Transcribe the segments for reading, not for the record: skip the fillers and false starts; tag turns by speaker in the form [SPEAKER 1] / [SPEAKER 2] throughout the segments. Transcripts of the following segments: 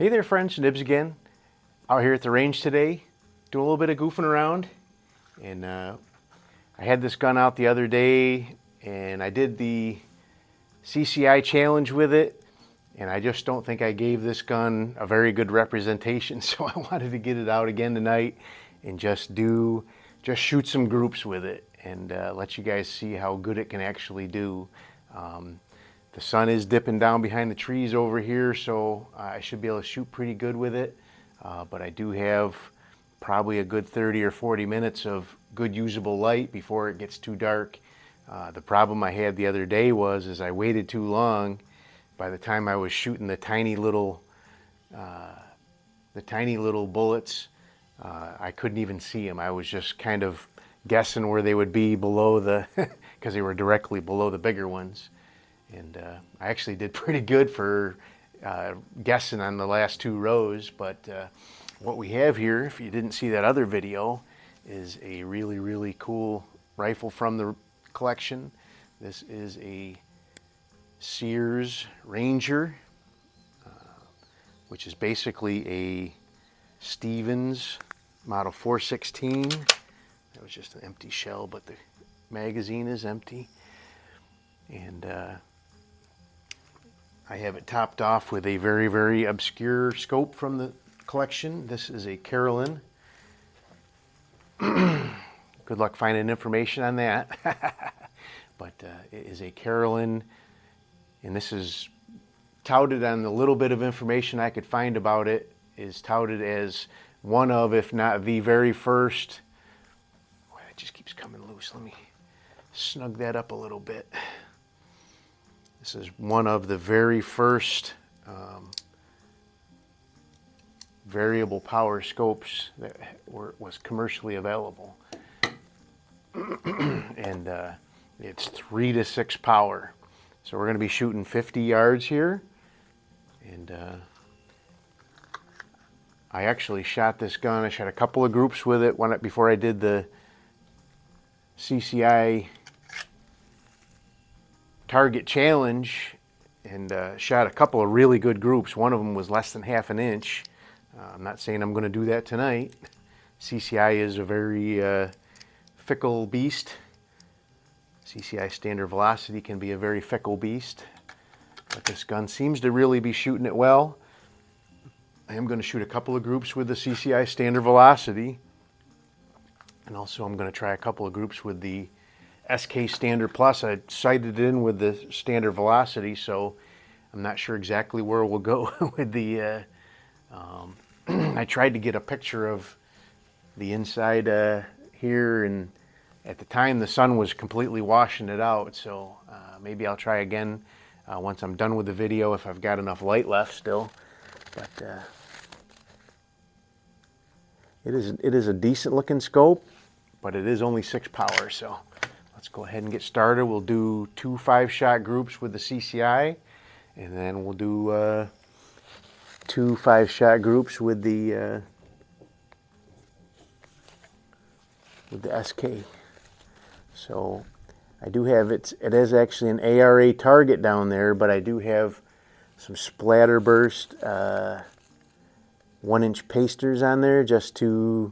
[SPEAKER 1] Hey there friends, Nibs again. Out here at the range today, doing a little bit of goofing around. And I had this gun out the other day and I did the CCI challenge with it. And I just don't think I gave this gun a very good representation. So I wanted to get it out again tonight and just shoot some groups with it and let you guys see how good it can actually do. The sun is dipping down behind the trees over here, so I should be able to shoot pretty good with it. But I do have probably a good 30 or 40 minutes of good usable light before it gets too dark. The problem I had the other day was I waited too long. By the time I was shooting the tiny little bullets, I couldn't even see them. I was just kind of guessing where they would be below the, because they were directly below the bigger ones. And I actually did pretty good for guessing on the last two rows, but what we have here, if you didn't see that other video, is a really, really cool rifle from the collection. This is a Sears Ranger, which is basically a Stevens model 416. That was just an empty shell, but the magazine is empty. And I have it topped off with a very, very obscure scope from the collection. This is a Carolyn. Good luck finding information on that. But it is a Carolyn, and this is touted on the little bit of information I could find about it, is touted as one of, if not the very first. Boy, that just keeps coming loose. Let me snug that up a little bit. This is one of the very first variable power scopes that was commercially available. And it's 3 to 6 power. So we're going to be shooting 50 yards here. And I actually shot this gun. I shot a couple of groups with it before I did the CCI target challenge, and shot a couple of really good groups. One of them was less than half an inch. I'm not saying I'm going to do that tonight. CCI is a very fickle beast. CCI standard velocity can be a very fickle beast, but this gun seems to really be shooting it well. I am going to shoot a couple of groups with the CCI standard velocity, and also I'm going to try a couple of groups with the SK Standard Plus. I sighted it in with the standard velocity, so I'm not sure exactly where we'll go with the I tried to get a picture of the inside here, and at the time the sun was completely washing it out, so maybe I'll try again once I'm done with the video if I've got enough light left still. But it is a decent looking scope, but it is only 6 power, so let's go ahead and get started. We'll do 2 5-shot groups with the CCI, and then we'll do 2 5-shot groups with the SK. So I do have it is actually an ARA target down there, but I do have some splatterburst 1-inch pasters on there just to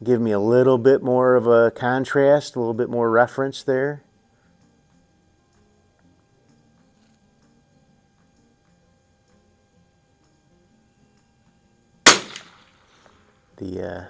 [SPEAKER 1] give me a little bit more of a contrast, a little bit more reference there.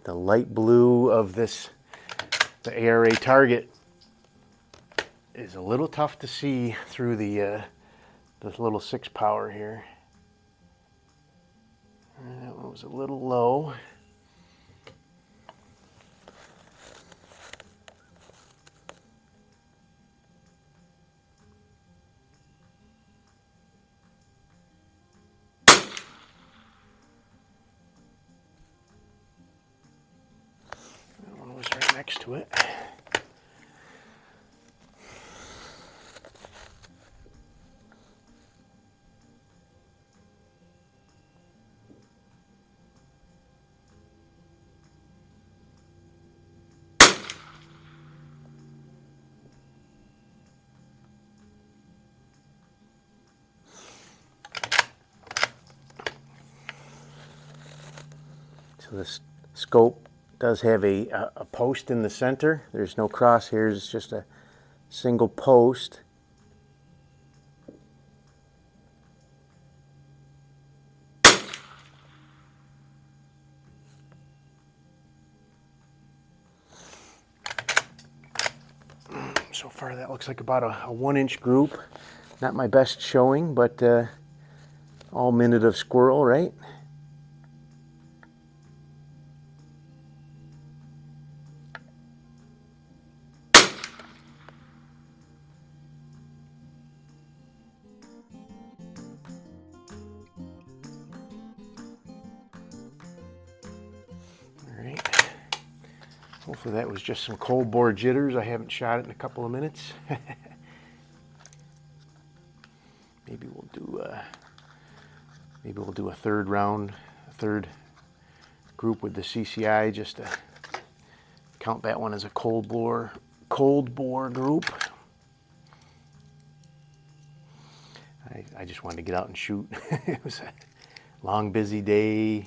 [SPEAKER 1] The light blue of the ARA target is a little tough to see through this little 6 power here. That one was a little low. Right next to it. So this scope does have a post in the center. There's no crosshairs, it's just a single post. So far that looks like about a 1-inch group. Not my best showing, but all minute of squirrel, right? All right. Hopefully that was just some cold bore jitters. I haven't shot it in a couple of minutes. Maybe we'll do a third round, a third group with the CCI, just to count that one as a cold bore group. I just wanted to get out and shoot. It was a long, busy day,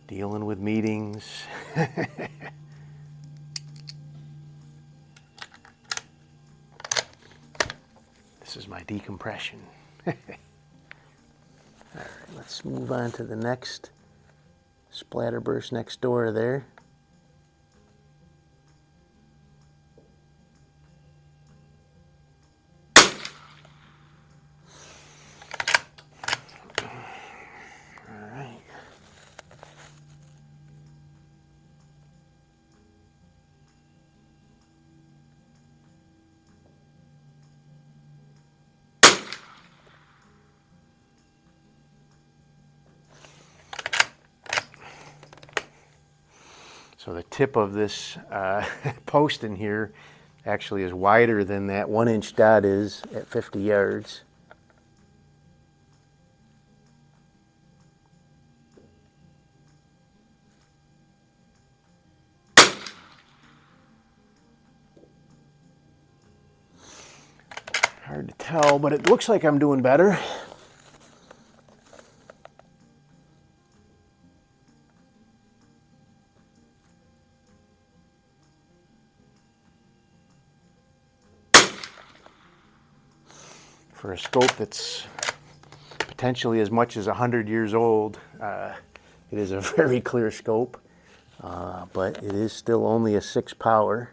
[SPEAKER 1] dealing with meetings. This is my decompression. All right, let's move on to the next splatterburst next door there. So the tip of this post in here actually is wider than that 1-inch dot is at 50 yards. Hard to tell, but it looks like I'm doing better. For a scope that's potentially as much as 100 years old, it is a very clear scope, but it is still only a 6 power.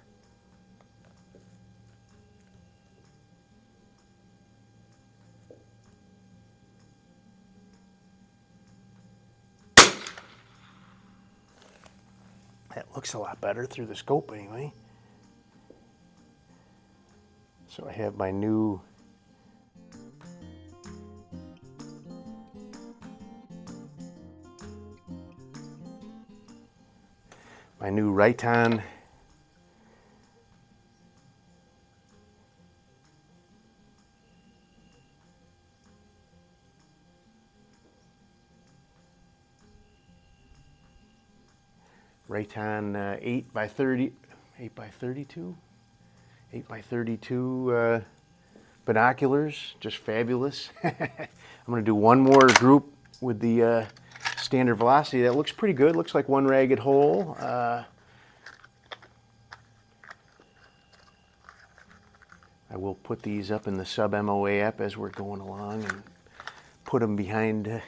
[SPEAKER 1] That looks a lot better through the scope anyway. So I have my new Rayton Rayton 8 by 32 binoculars, just fabulous. I'm going to do one more group with the standard velocity. That looks pretty good. Looks like one ragged hole. I will put these up in the sub MOA app as we're going along and put them behind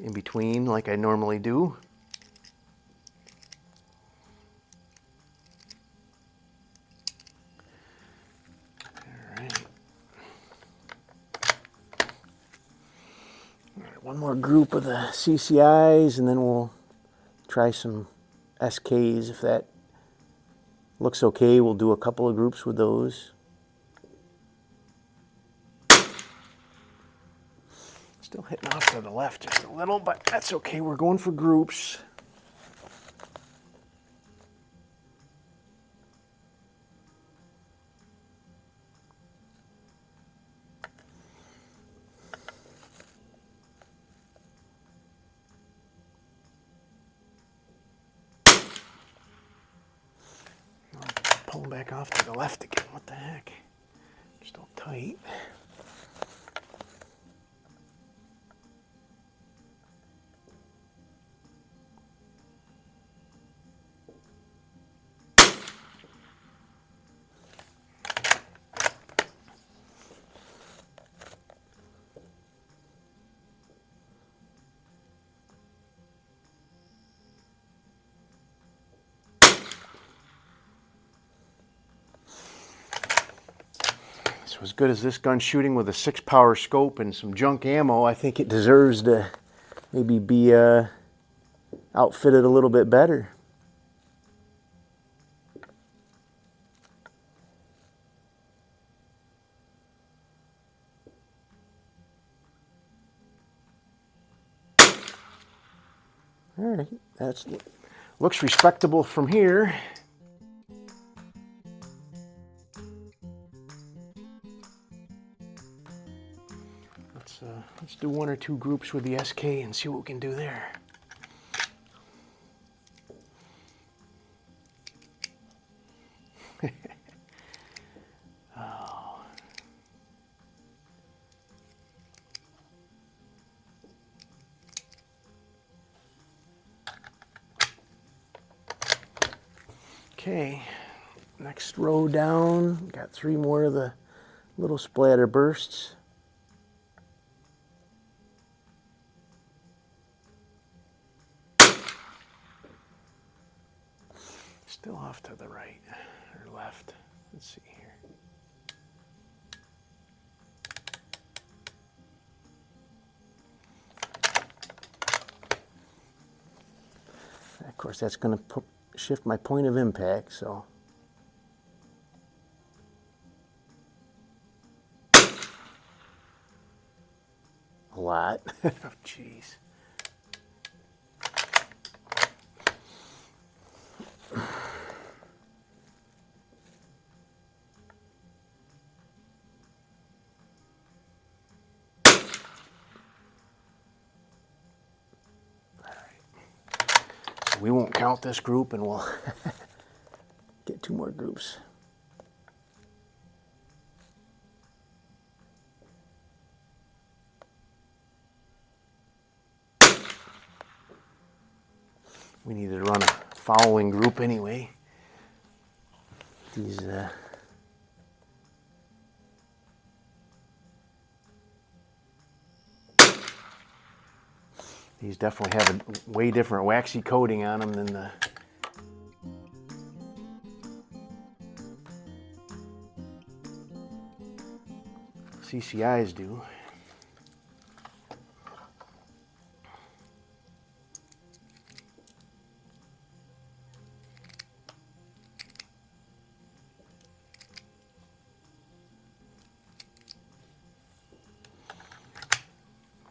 [SPEAKER 1] in between like I normally do. One more group of the CCIs, and then we'll try some SKs. If that looks okay, we'll do a couple of groups with those. Still hitting off to the left just a little, but that's okay. We're going for groups. Pulling back off to the left again. What the heck? Just all tight. So as good as this gun's shooting with a 6-power scope and some junk ammo, I think it deserves to maybe be outfitted a little bit better. All right, that looks respectable from here. Let's do 1 or 2 groups with the SK and see what we can do there. Oh. Okay, next row down, got 3 more of the little splatter bursts. Still off to the right or left. Let's see here. Of course, that's going to shift my point of impact, so. A lot. Oh, jeez. We won't count this group, and we'll get 2 more groups. We need to run a following group anyway. These definitely have a way different waxy coating on them than the CCIs do.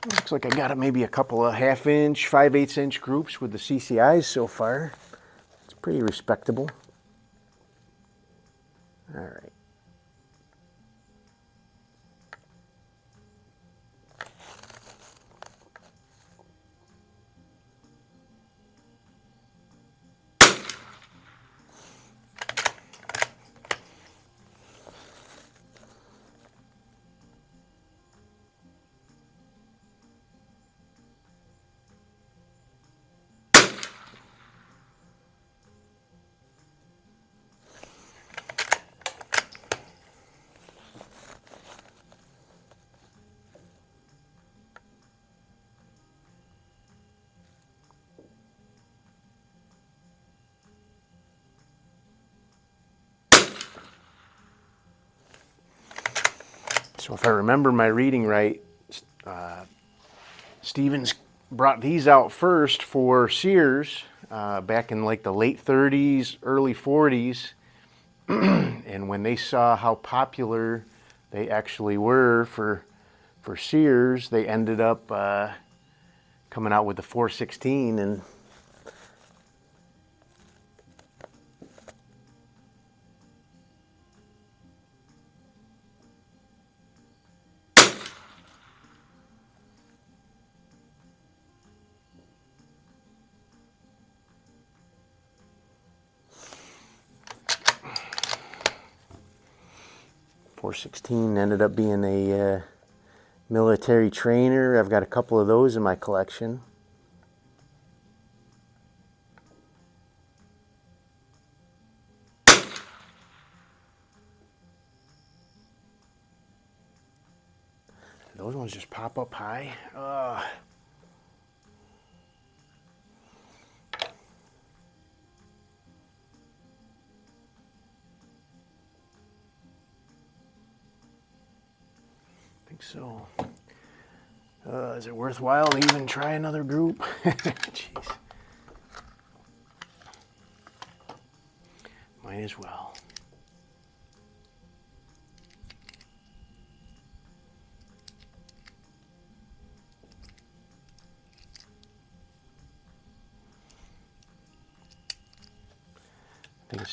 [SPEAKER 1] Looks like I got maybe a couple of 1/2 inch, 5/8 inch groups with the CCIs so far. It's pretty respectable. All right. So if I remember my reading right, Stevens brought these out first for Sears back in like the late 30s, early 40s. And when they saw how popular they actually were for Sears, they ended up coming out with the 416 and .416 ended up being a military trainer. I've got a couple of those in my collection. Those ones just pop up high. think so. Is it worthwhile to even try another group? Jeez. Might as well. I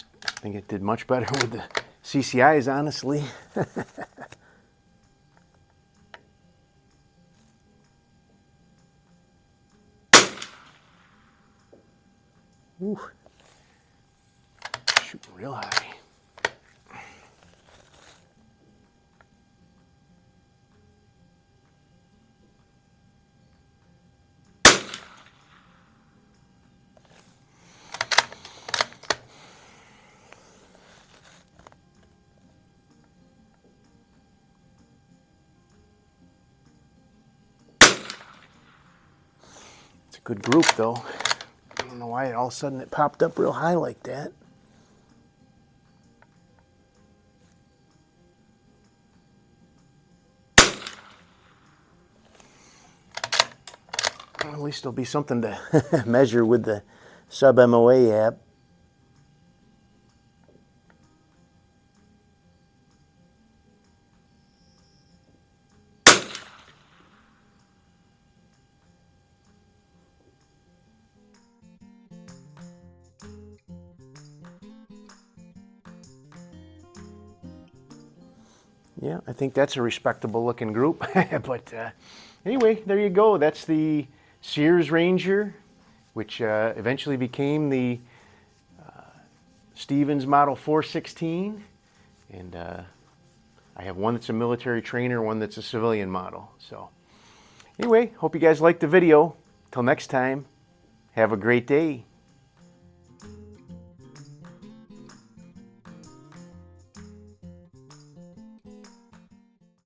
[SPEAKER 1] think it did much better with the CCIs, honestly. Ooh. Shooting real high. It's a good group though. I don't know why all of a sudden it popped up real high like that. Well, at least there'll be something to measure with the sub MOA app. Yeah, I think that's a respectable looking group. But anyway, there you go. That's the Sears Ranger, which eventually became the Stevens Model 416. And I have one that's a military trainer, one that's a civilian model. So anyway, hope you guys liked the video. Till next time, have a great day.